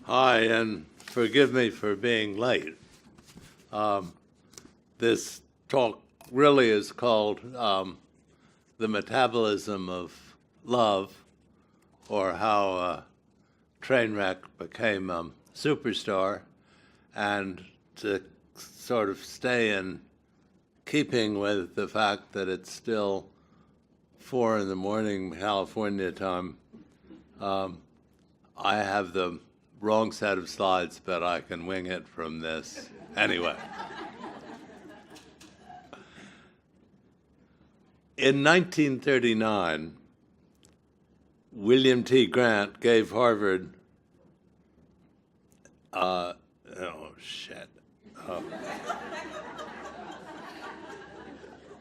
Hi, and forgive me for being late. This talk really is called The Metabolism of Love, or How a Trainwreck Became a Superstar, and to sort of stay in keeping with the fact that it's still 4 in the morning California time, I have the wrong set of slides, but I can wing it from this. Anyway. In 1939, William T. Grant gave Harvard,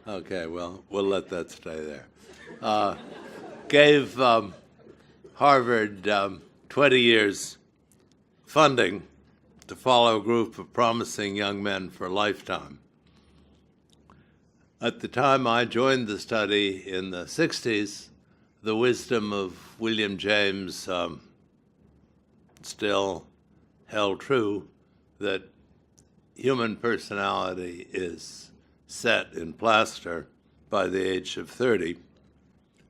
Okay, well, we'll let that stay there. Gave Harvard 20 years funding to follow a group of promising young men for a lifetime. At the time I joined the study in the 60s, the wisdom of William James still held true, that human personality is set in plaster by the age of 30,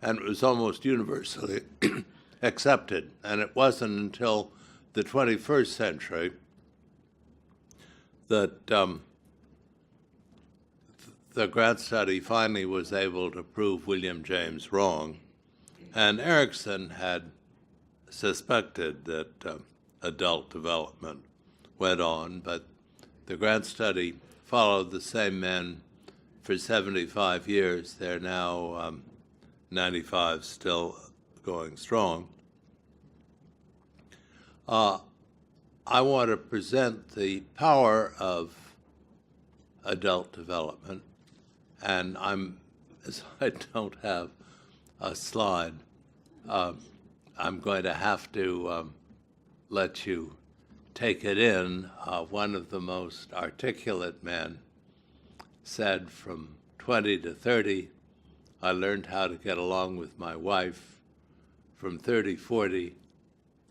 and it was almost universally accepted. And it wasn't until the 21st century that the Grant study finally was able to prove William James wrong. And Erickson had suspected that adult development went on, but the Grant study followed the same men for 75 years. They're now 95, still going strong. I want to present the power of adult development, and as I don't have a slide, I'm going to have to let you take it in. One of the most articulate men said, from 20 to 30, I learned how to get along with my wife. From 30-40,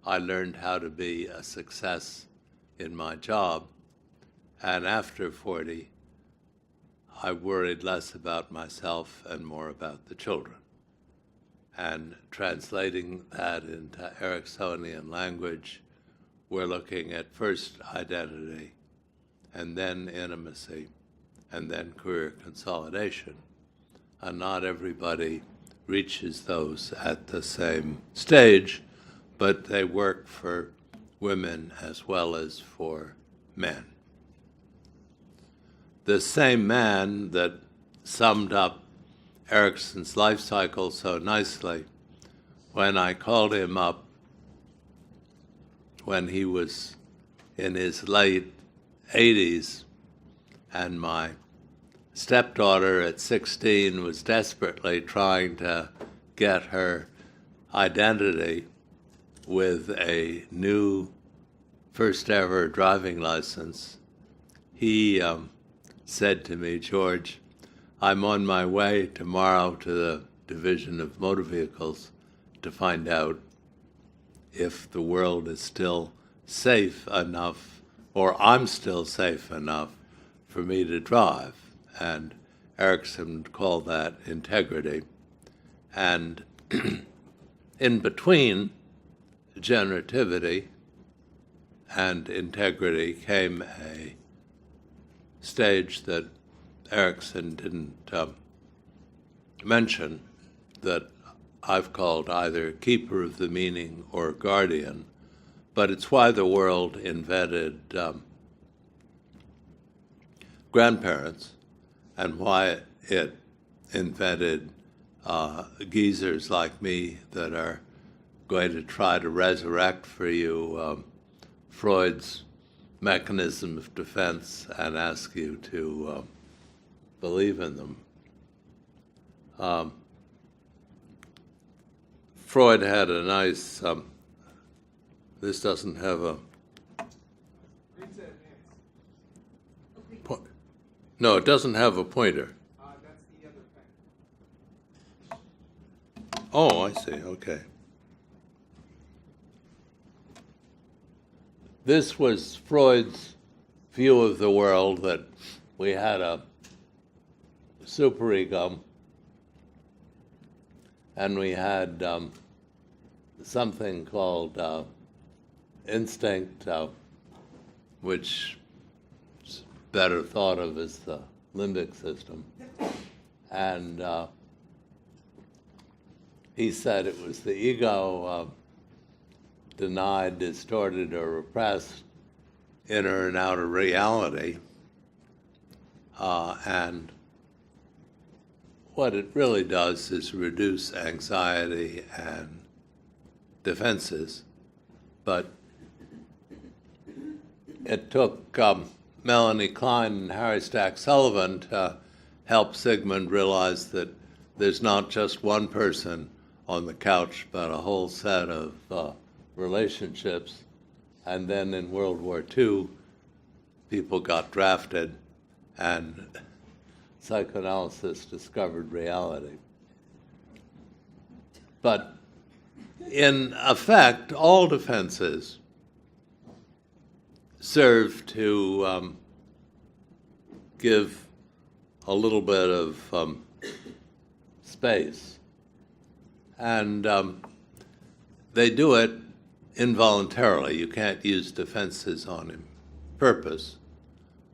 I learned how to be a success in my job. And after 40, I worried less about myself and more about the children. And translating that into Ericksonian language, we're looking at first identity, and then intimacy, and then career consolidation. And not everybody reaches those at the same stage, but they work for women as well as for men. The same man that summed up Erickson's life cycle so nicely, when I called him up when he was in his late 80s, and my stepdaughter at 16 was desperately trying to get her identity with a new first ever driving license, he said to me, George, I'm on my way tomorrow to the Division of Motor Vehicles to find out if the world is still safe enough, or I'm still safe enough for me to drive. And Erickson called that integrity. And in between generativity and integrity came a stage that Erickson didn't mention, that I've called either keeper of the meaning or guardian, but it's why the world invented grandparents, and why it invented geezers like me that are going to try to resurrect for you Freud's mechanism of defense and ask you to believe in them. Freud had a nice, this doesn't have a, no, it doesn't have a pointer. That's the other thing. Oh, I see, okay. this was Freud's view of the world, that we had a superego and we had something called instinct, which is better thought of as the limbic system. And he said it was the ego denied, distorted, or repressed inner and outer reality. And what it really does is reduce anxiety and defenses. But it took Melanie Klein and Harry Stack Sullivan to help Sigmund realize that there's not just one person on the couch, but a whole set of relationships. And then in World War II, people got drafted, and psychoanalysis discovered reality. But in effect, all defenses serve to give a little bit of space. And they do it involuntarily. You can't use defenses on purpose,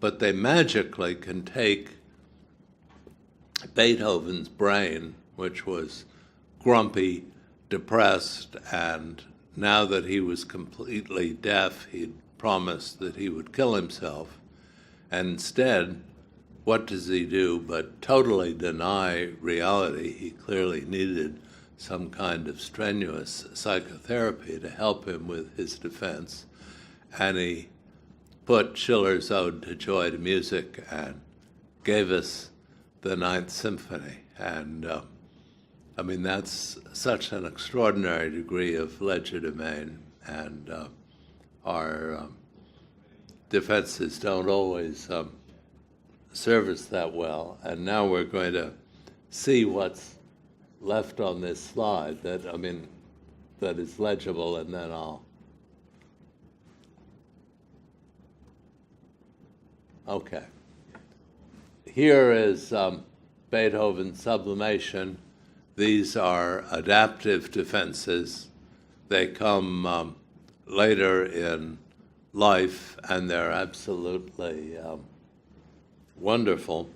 but they magically can take Beethoven's brain, which was grumpy, depressed, and now that he was completely deaf, he'd promised that he would kill himself. And instead, what does he do but totally deny reality? He clearly needed some kind of strenuous psychotherapy to help him with his defense. And he put Schiller's Ode to Joy to music and gave us the Ninth Symphony. And I mean, that's such an extraordinary degree of legerdemain, and our defenses don't always serve us that well. And now we're going to see what's left on this slide that is legible, and then I'll. Okay. Here is Beethoven's sublimation. These are adaptive defenses. They come later in life, and they're absolutely wonderful.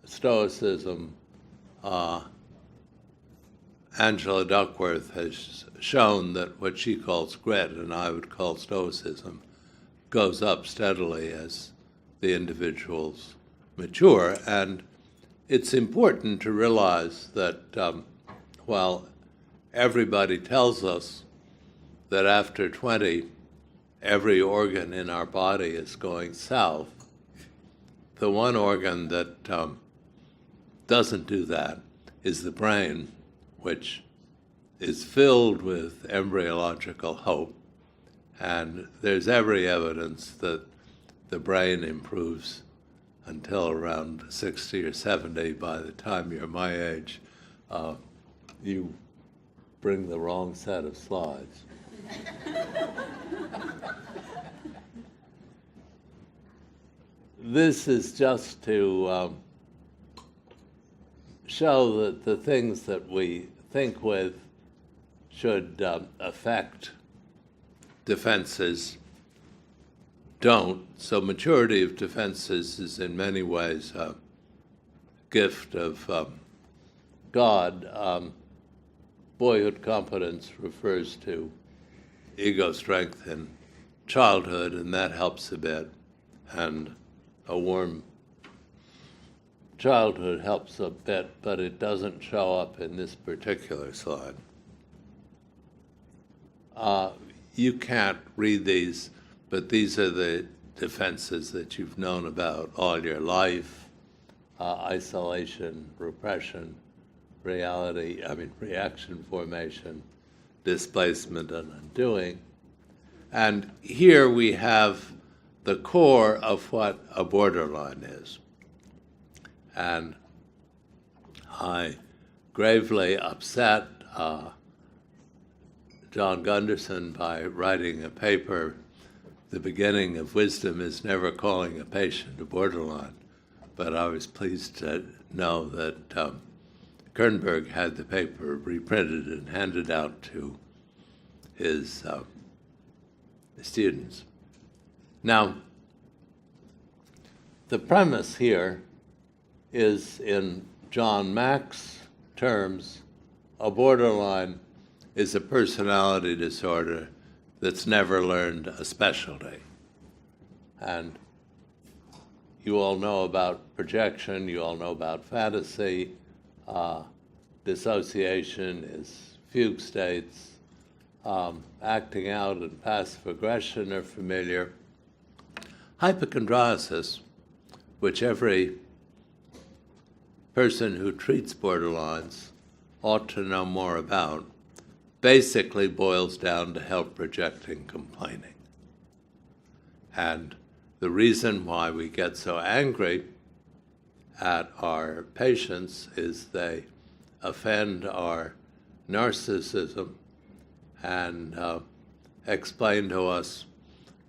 Stoicism, Angela Duckworth has shown that what she calls grit, and I would call Stoicism, goes up steadily as the individuals mature. And it's important to realize that while everybody tells us that after 20, every organ in our body is going south, the one organ that doesn't do that is the brain, which is filled with embryological hope. And there's every evidence that the brain improves until around 60 or 70. By the time you're my age, you bring the wrong set of slides. This is just to show that the things that we think with should affect defenses don't. So maturity of defenses is in many ways a gift of God. Boyhood competence refers to ego strength in childhood, and that helps a bit. And a warm childhood helps a bit, but it doesn't show up in this particular slide. You can't read these, but these are the defenses that you've known about all your life: isolation, repression, reaction formation, displacement, and undoing. And here we have the core of what a borderline is. And I gravely upset John Gunderson by writing a paper, "The beginning of wisdom is never calling a patient a borderline." But I was pleased to know that Kernberg had the paper reprinted and handed out to his students. Now, the premise here is, in John Mack's terms, a borderline is a personality disorder that's never learned a specialty. And you all know about projection, you all know about fantasy. Dissociation is fugue states. Acting out and passive aggression are familiar. Hypochondriasis, which every person who treats borderlines ought to know more about, basically boils down to help projecting complaining. And the reason why we get so angry at our patients is they offend our narcissism and explain to us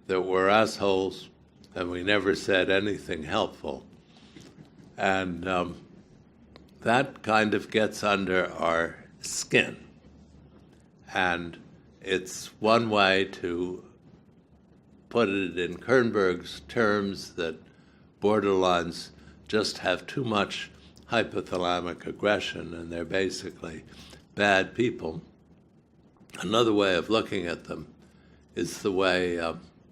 that we're assholes and we never said anything helpful. And that kind of gets under our skin. And it's one way to put it in Kernberg's terms that borderlines just have too much hypothalamic aggression and they're basically bad people. Another way of looking at them is the way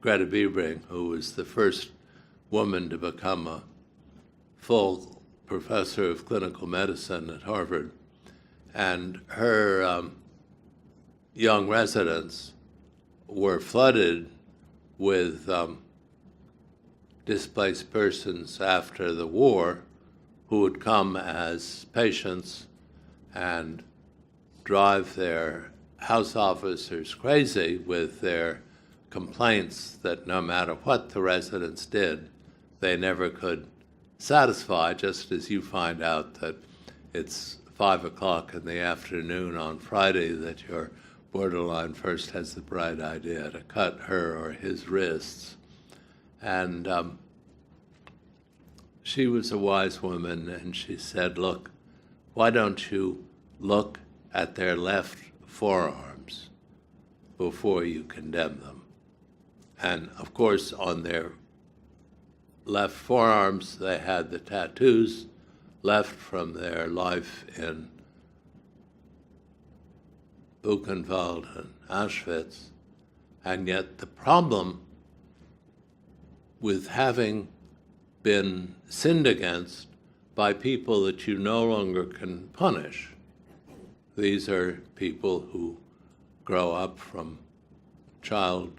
Greta Biebring, who was the first woman to become a full professor of clinical medicine at Harvard, and her young residents were flooded with displaced persons after the war who would come as patients and drive their house officers crazy with their complaints that no matter what the residents did, they never could satisfy, just as you find out that it's 5 o'clock in the afternoon on Friday that your borderline first has the bright idea to cut her or his wrists. And she was a wise woman, and she said, look, why don't you look at their left forearms before you condemn them? And of course, on their left forearms, they had the tattoos left from their life in Buchenwald and Auschwitz. And yet the problem with having been sinned against by people that you no longer can punish, these are people who grow up from child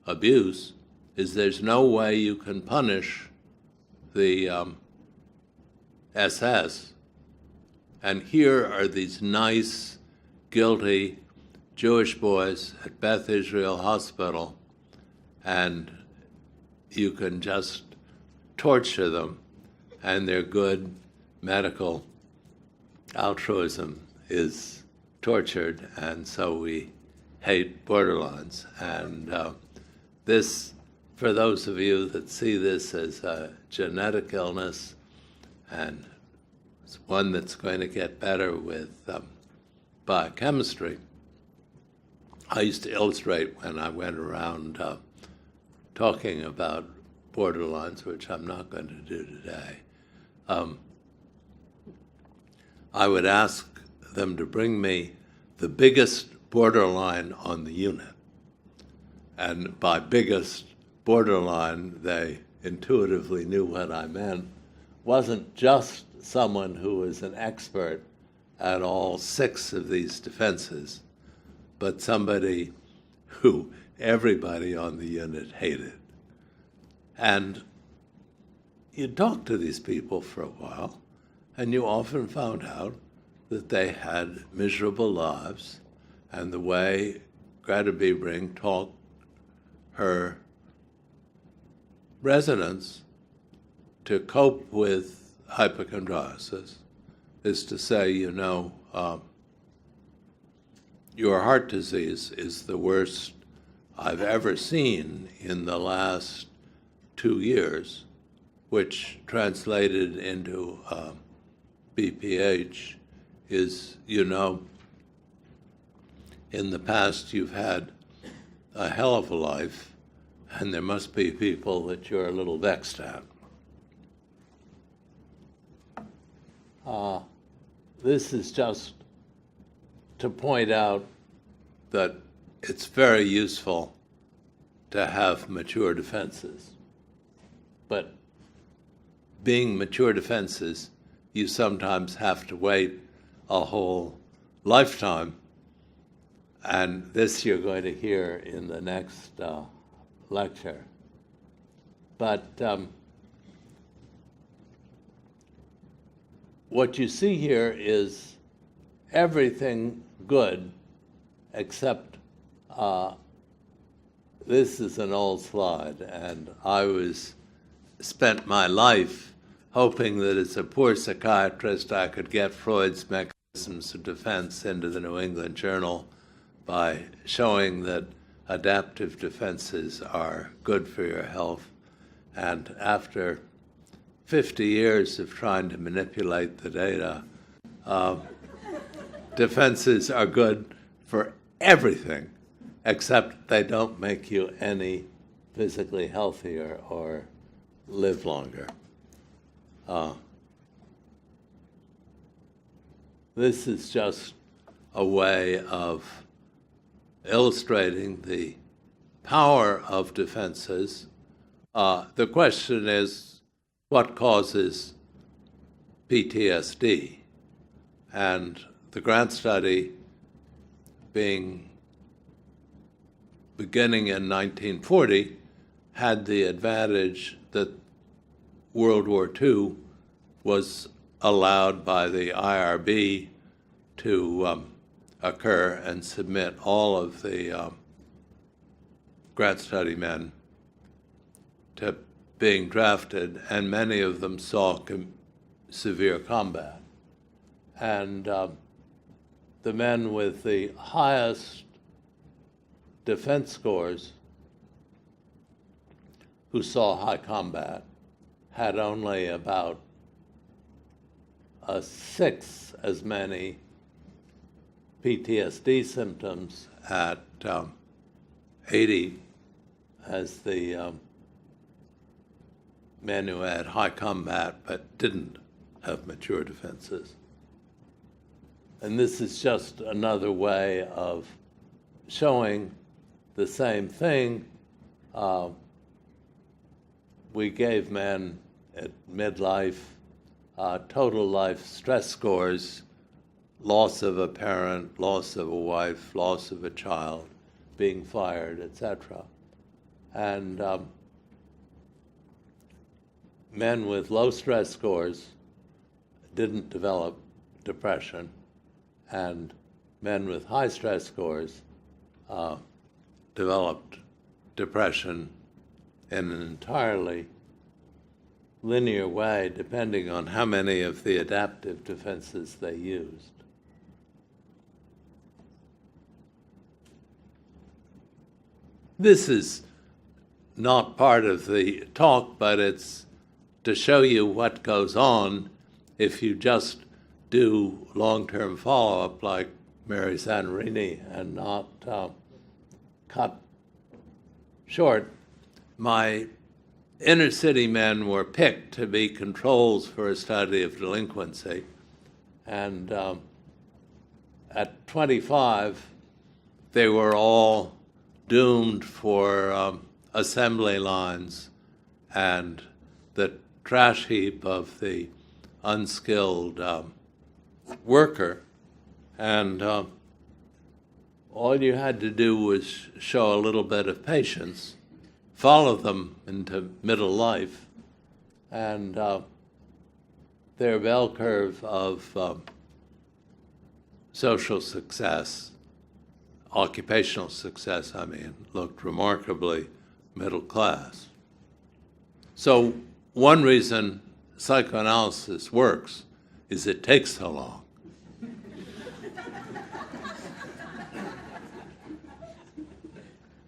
abuse, is there's no way you can punish the SS. And here are these nice, guilty Jewish boys at Beth Israel Hospital, and you can just torture them, and their good medical altruism is tortured, and so we hate borderlines. And this, for those of you that see this as a genetic illness, and it's one that's going to get better with biochemistry, I used to illustrate when I went around talking about borderlines, which I'm not going to do today. I would ask them to bring me the biggest borderline on the unit. And by biggest borderline, they intuitively knew what I meant. Wasn't just someone who was an expert at all 6 of these defenses, but somebody who everybody on the unit hated. And you talk to these people for a while, and you often found out that they had miserable lives, and the way Greta Biebring taught her residents to cope with hypochondriasis is to say, your heart disease is the worst I've ever seen in the last 2 years, which translated into BPH is, in the past you've had a hell of a life, and there must be people that you're a little vexed at. This is just to point out that it's very useful to have mature defenses. But being mature defenses, you sometimes have to wait a whole lifetime. And this you're going to hear in the next lecture. But what you see here is everything good except this is an old slide, and I spent my life hoping that as a poor psychiatrist I could get Freud's mechanisms of defense into the New England Journal by showing that adaptive defenses are good for your health. And after 50 years of trying to manipulate the data, defenses are good for everything, except they don't make you any physically healthier or live longer. This is just a way of illustrating the power of defenses. The question is, what causes PTSD? And the grant study beginning in 1940 had the advantage that World War II was allowed by the IRB to occur and submit all of the grant study men to being drafted, and many of them saw severe combat. And the men with the highest defense scores who saw high combat had only about a sixth as many PTSD symptoms at 80 as the men who had high combat but didn't have mature defenses. And this is just another way of showing the same thing. We gave men at midlife total life stress scores, loss of a parent, loss of a wife, loss of a child, being fired, etc. And men with low stress scores didn't develop depression, and men with high stress scores developed depression in an entirely linear way, depending on how many of the adaptive defenses they used. This is not part of the talk, but it's to show you what goes on if you just do long-term follow-up like Mary Santorini and not cut short. My inner city men were picked to be controls for a study of delinquency. And at 25, they were all doomed for assembly lines and the trash heap of the unskilled worker. And all you had to do was show a little bit of patience, follow them into middle life, and their bell curve of social success, occupational success, looked remarkably middle class. So one reason psychoanalysis works is it takes so long.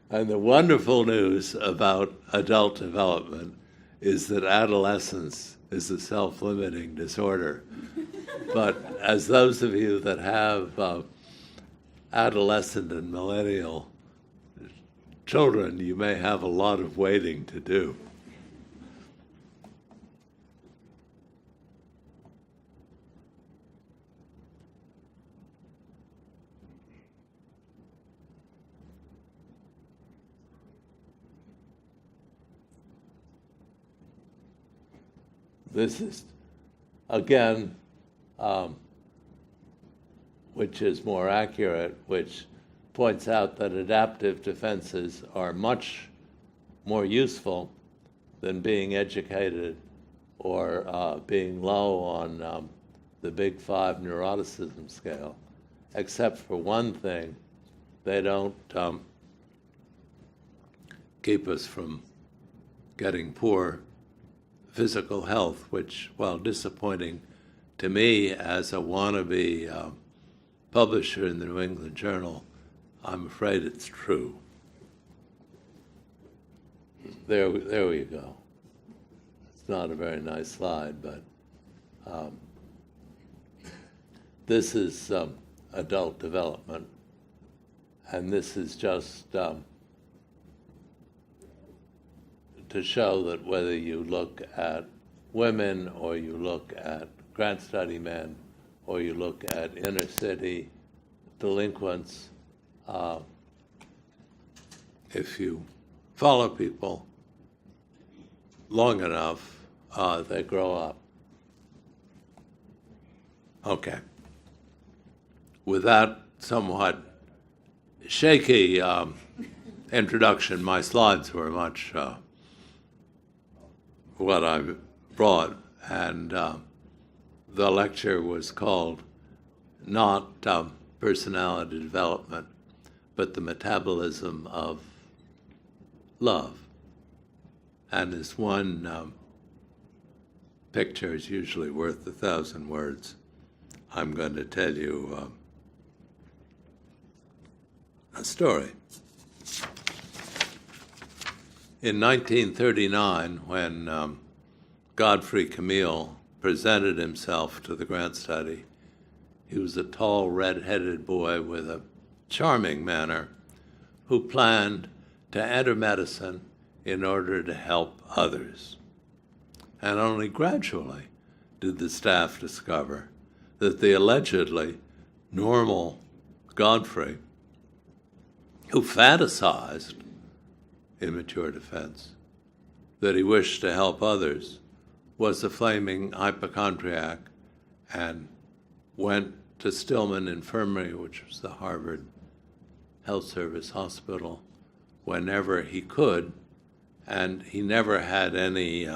And the wonderful news about adult development is that adolescence is a self-limiting disorder. But as those of you that have adolescent and millennial children, you may have a lot of waiting to do. This is, again, which is more accurate, which points out that adaptive defenses are much more useful than being educated or being low on the Big Five neuroticism scale, except for one thing: they don't keep us from getting poor physical health, which, while disappointing to me as a wannabe publisher in the New England Journal, I'm afraid it's true. There we go. It's not a very nice slide, but this is adult development, and this is just to show that whether you look at women or you look at grant study men or you look at inner city delinquents, if you follow people long enough, they grow up. Okay. With that somewhat shaky introduction, my slides were much what I brought, and the lecture was called not personality development, but the metabolism of love. And this one picture is usually worth 1,000 words. I'm going to tell you a story. In 1939, when Godfrey Camille presented himself to the grant study, he was a tall, red-headed boy with a charming manner who planned to enter medicine in order to help others. And only gradually did the staff discover that the allegedly normal Godfrey, who fantasized immature defense, that he wished to help others, was a flaming hypochondriac and went to Stillman Infirmary, which was the Harvard Health Service hospital, whenever he could, and he never had any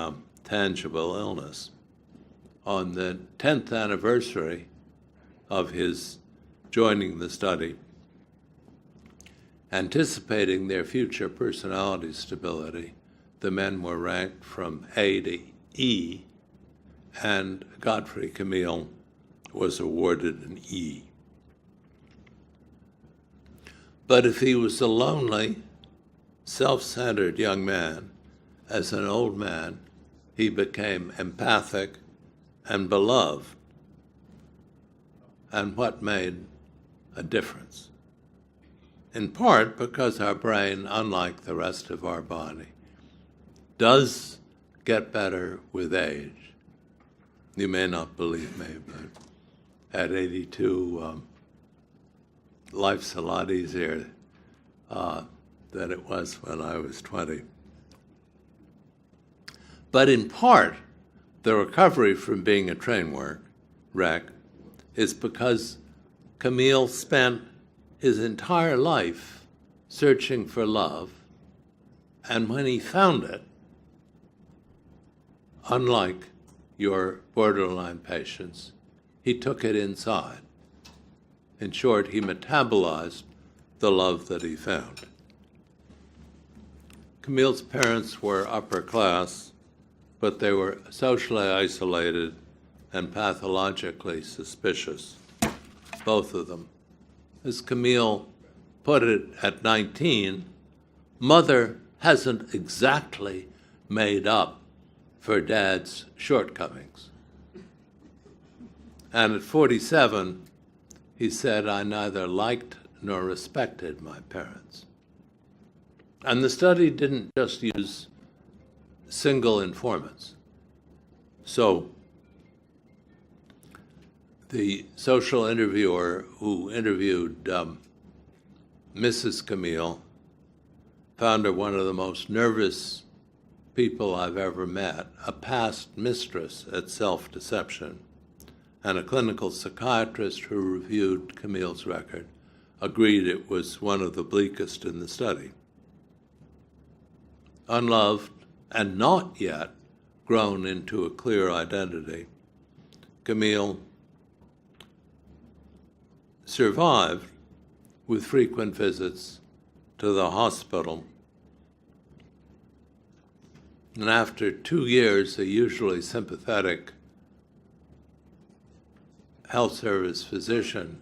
tangible illness. On the 10th anniversary of his joining the study, anticipating their future personality stability, the men were ranked from A to E, and Godfrey Camille was awarded an E. But if he was a lonely, self-centered young man, as an old man, he became empathic and beloved. And what made a difference? In part because our brain, unlike the rest of our body, does get better with age. You may not believe me, but at 82, life's a lot easier than it was when I was 20. But in part, the recovery from being a train wreck is because Camille spent his entire life searching for love, and when he found it, unlike your borderline patients, he took it inside. In short, he metabolized the love that he found. Camille's parents were upper class, but they were socially isolated and pathologically suspicious, both of them. As Camille put it at 19, mother hasn't exactly made up for dad's shortcomings. And at 47, he said, I neither liked nor respected my parents. And the study didn't just use single informants. So the social interviewer who interviewed Mrs. Camille found her one of the most nervous people I've ever met, a past mistress at self-deception, and a clinical psychiatrist who reviewed Camille's record agreed it was one of the bleakest in the study. Unloved and not yet grown into a clear identity, Camille survived with frequent visits to the hospital. And after 2 years, a usually sympathetic health service physician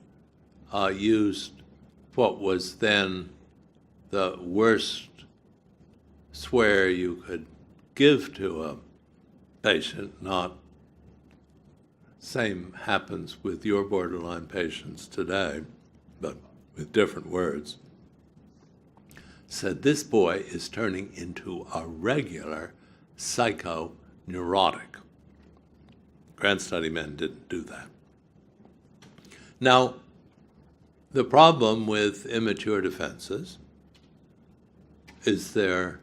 used what was then the worst swear you could give to a patient. Not same happens with your borderline patients today, but with different words. Said, this boy is turning into a regular psychoneurotic. Grand study men didn't do that. Now, the problem with immature defenses is they're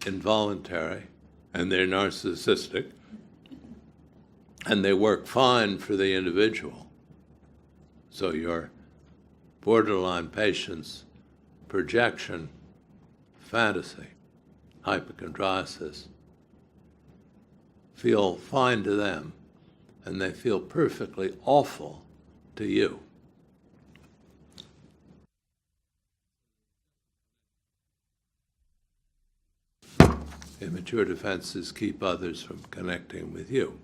involuntary and they're narcissistic, and they work fine for the individual. So your borderline patient's projection, fantasy, hypochondriasis feel fine to them, and they feel perfectly awful to you. Immature defenses keep others from connecting with you.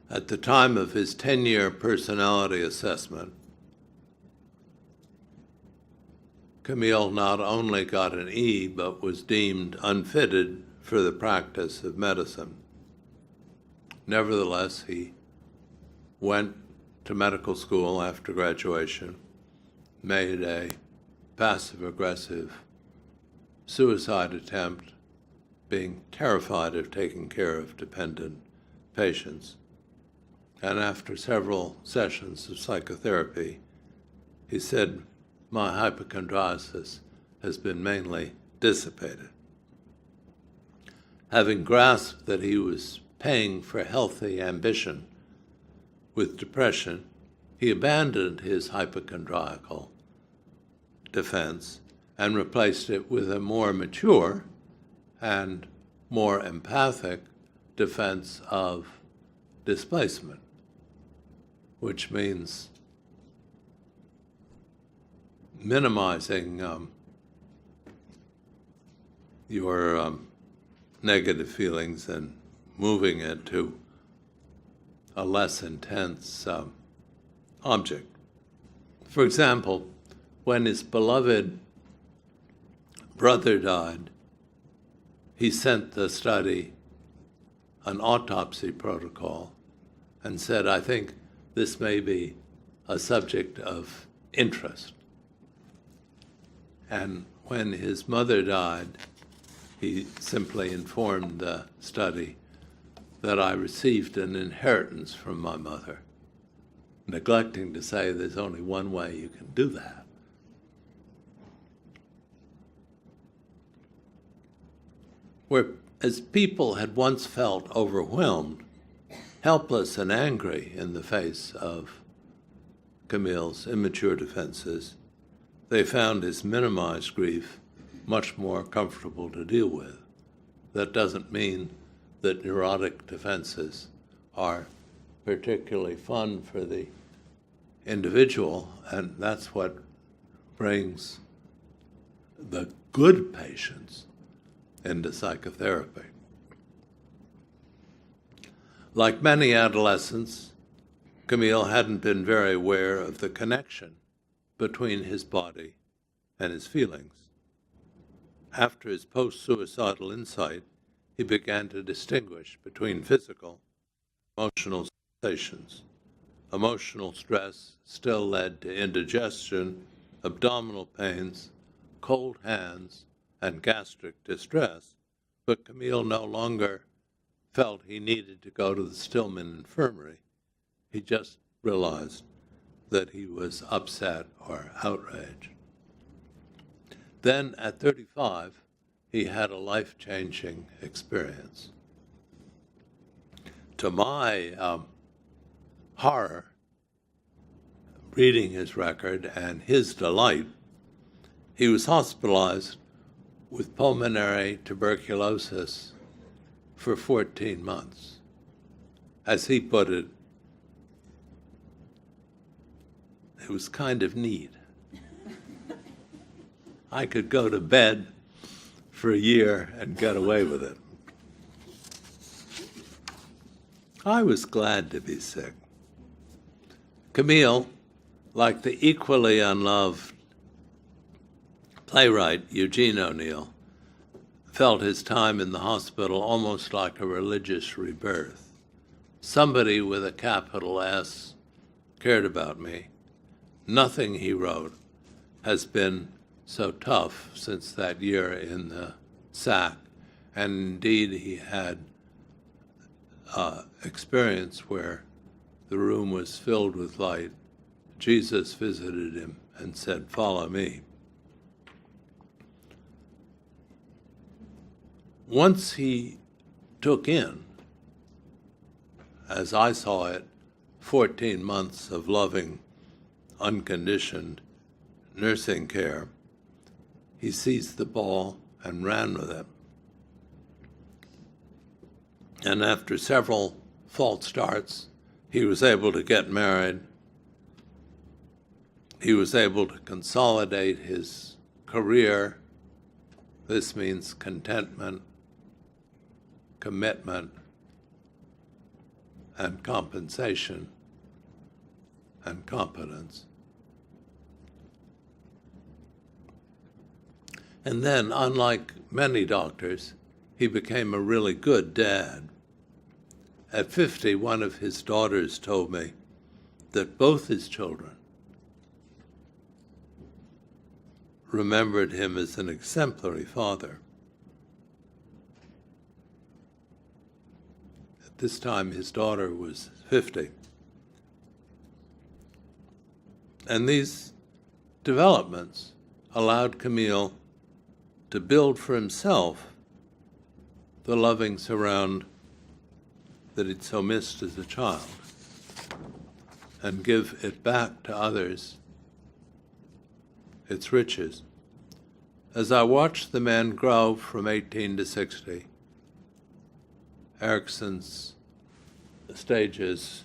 At the time of his 10-year personality assessment, Camille not only got an E, but was deemed unfitted for the practice of medicine. Nevertheless, he went to medical school after graduation, made a passive-aggressive suicide attempt, being terrified of taking care of dependent patients. And after several sessions of psychotherapy, he said, my hypochondriasis has been mainly dissipated. Having grasped that he was paying for healthy ambition with depression, he abandoned his hypochondriacal defense and replaced it with a more mature and more empathic defense of displacement, which means minimizing your negative feelings and moving it to a less intense object. For example, when his beloved brother died, he sent the study an autopsy protocol and said, I think this may be a subject of interest. And when his mother died, he simply informed the study that I received an inheritance from my mother, neglecting to say there's only one way you can do that. Whereas people had once felt overwhelmed, helpless and angry in the face of Camille's immature defenses, they found his minimized grief much more comfortable to deal with. That doesn't mean that neurotic defenses are particularly fun for the individual, and that's what brings the good patients into psychotherapy. Like many adolescents, Camille hadn't been very aware of the connection between his body and his feelings. After his post-suicidal insight, he began to distinguish between physical and emotional sensations. Emotional stress still led to indigestion, abdominal pains, cold hands, and gastric distress, but Camille no longer felt he needed to go to the Stillman Infirmary. He just realized that he was upset or outraged. Then, at 35, he had a life-changing experience. To my horror, reading his record and his delight, he was hospitalized with pulmonary tuberculosis for 14 months. As he put it, it was kind of neat. I could go to bed for a year and get away with it. I was glad to be sick. Camille, like the equally unloved playwright Eugene O'Neill, felt his time in the hospital almost like a religious rebirth. Somebody with a capital S cared about me. Nothing, he wrote, has been so tough since that year in the sack. And indeed, he had experience where the room was filled with light. Jesus visited him and said, "Follow me." Once he took in, as I saw it, 14 months of loving, unconditioned nursing care, he seized the ball and ran with it. And after several false starts, he was able to get married. He was able to consolidate his career. This means contentment, commitment, and compensation, and competence. And then, unlike many doctors, he became a really good dad. At 50, one of his daughters told me that both his children remembered him as an exemplary father. At this time, his daughter was 50. And these developments allowed Camille to build for himself the loving surround that he'd so missed as a child, and give it back to others, its riches. As I watched the man grow from 18 to 60, Erickson's stages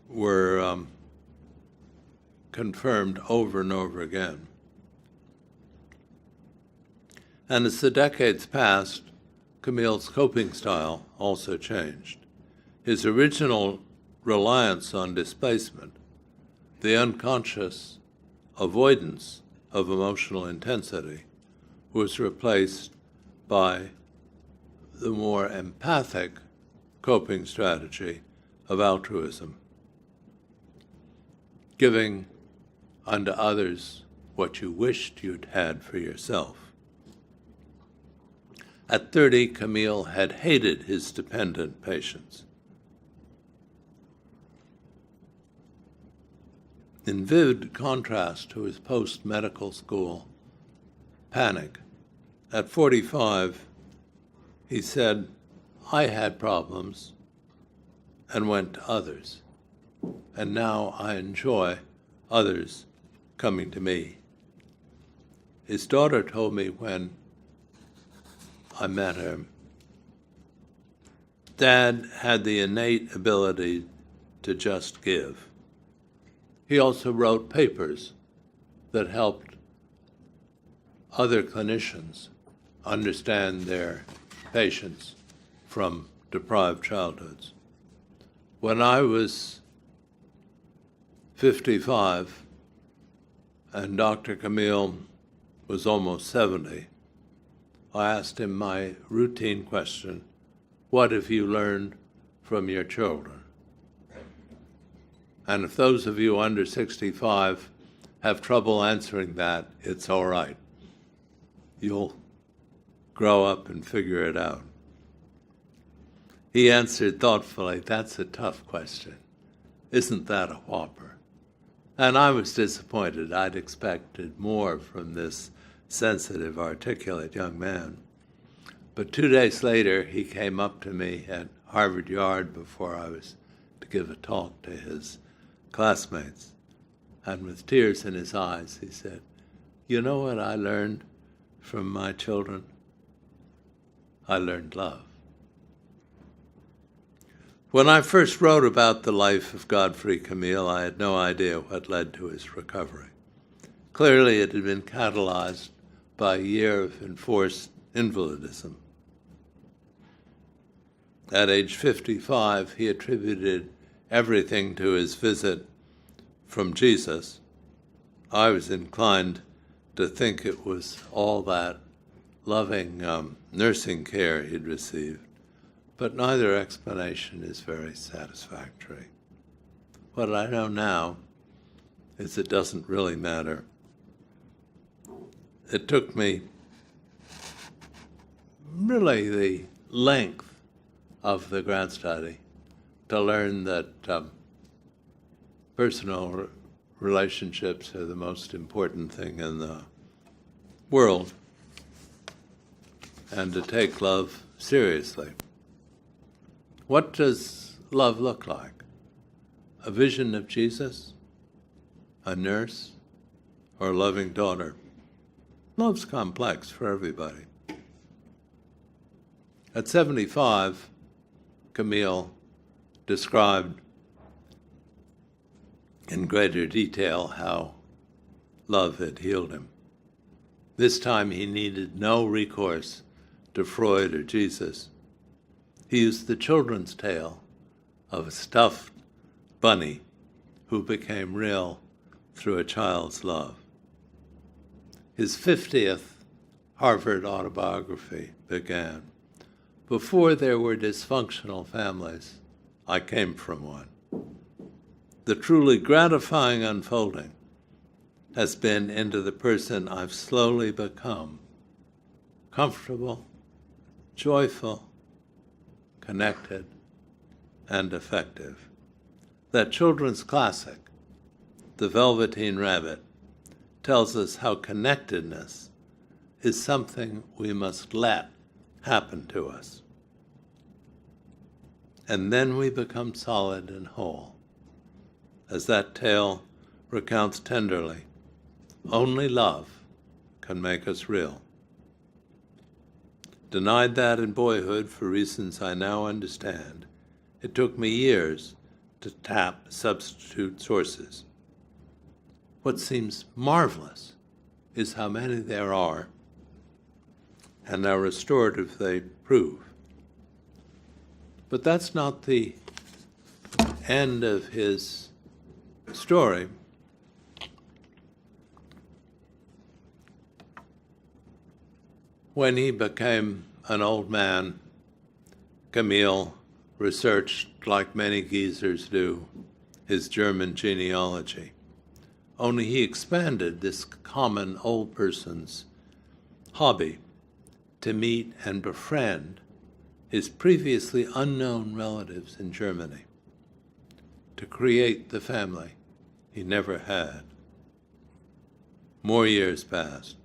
were confirmed over and over again. And as the decades passed, Camille's coping style also changed. His original reliance on displacement, the unconscious avoidance of emotional intensity, was replaced by the more empathic coping strategy of altruism, giving unto others what you wished you'd had for yourself. At 30, Camille had hated his dependent patients. In vivid contrast to his post-medical school panic, at 45, he said, "I had problems and went to others, and now I enjoy others coming to me." His daughter told me when I met her, Dad had the innate ability to just give. He also wrote papers that helped other clinicians understand their patients from deprived childhoods. When I was 55 and Dr. Camille was almost 70, I asked him my routine question, what have you learned from your children? And if those of you under 65 have trouble answering that, it's all right. You'll grow up and figure it out. He answered thoughtfully, that's a tough question. Isn't that a whopper? And I was disappointed. I'd expected more from this sensitive, articulate young man. But 2 days later, he came up to me at Harvard Yard before I was to give a talk to his classmates. And with tears in his eyes, he said, you know what I learned from my children? I learned love. When I first wrote about the life of Godfrey Camille, I had no idea what led to his recovery. Clearly, it had been catalyzed by a year of enforced invalidism. At age 55, he attributed everything to his visit from Jesus. I was inclined to think it was all that loving nursing care he'd received, but neither explanation is very satisfactory. What I know now is it doesn't really matter. It took me really the length of the grad study to learn that personal relationships are the most important thing in the world, and to take love seriously. What does love look like? A vision of Jesus? A nurse? Or a loving daughter? Love's complex for everybody. At 75, Camille described in greater detail how love had healed him. This time he needed no recourse to Freud or Jesus. He used the children's tale of a stuffed bunny who became real through a child's love. His 50th Harvard autobiography began, before there were dysfunctional families, I came from one. The truly gratifying unfolding has been into the person I've slowly become, comfortable, joyful, connected, and effective. That children's classic, The Velveteen Rabbit, tells us how connectedness is something we must let happen to us. And then we become solid and whole. As that tale recounts tenderly, only love can make us real. Denied that in boyhood for reasons I now understand, it took me years to tap substitute sources. What seems marvelous is how many there are and how restorative they prove. But that's not the end of his story. When he became an old man, Camille researched, like many geezers do, his German genealogy. Only he expanded this common old person's hobby to meet and befriend his previously unknown relatives in Germany, to create the family he never had. More years passed.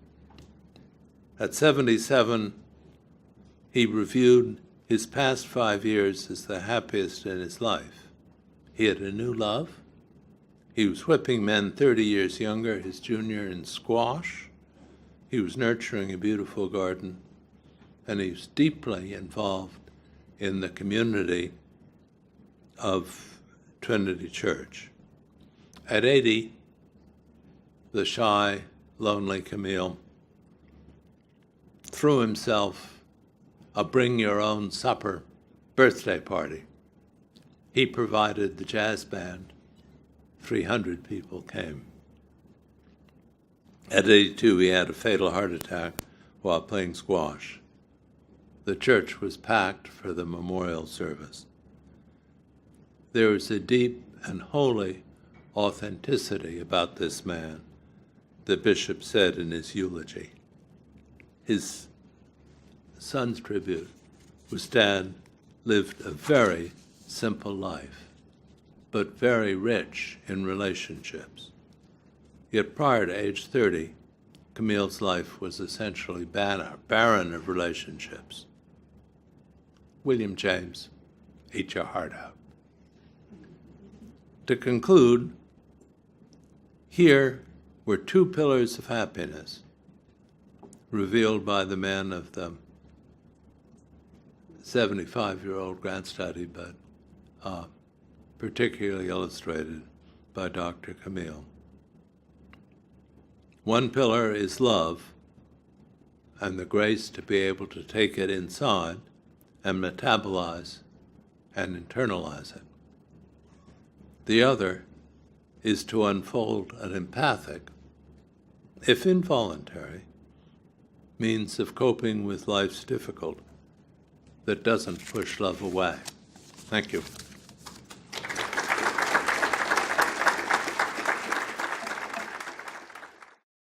At 77, he reviewed his past 5 years as the happiest in his life. He had a new love. He was whipping men 30 years younger, his junior in squash. He was nurturing a beautiful garden. And he was deeply involved in the community of Trinity Church. At 80, the shy, lonely Camille threw himself a bring-your-own-supper birthday party. He provided the jazz band. 300 people came. At 82, he had a fatal heart attack while playing squash. The church was packed for the memorial service. There was a deep and holy authenticity about this man, the bishop said in his eulogy. His son's tribute was Stan lived a very simple life, but very rich in relationships. Yet prior to age 30, Camille's life was essentially barren of relationships. William James, eat your heart out. To conclude, here were two pillars of happiness revealed by the man of the 75-year-old grant study, but particularly illustrated by Dr. Camille. One pillar is love and the grace to be able to take it inside and metabolize and internalize it. The other is to unfold an empathic, if involuntary, means of coping with life's difficulty that doesn't push love away. Thank you.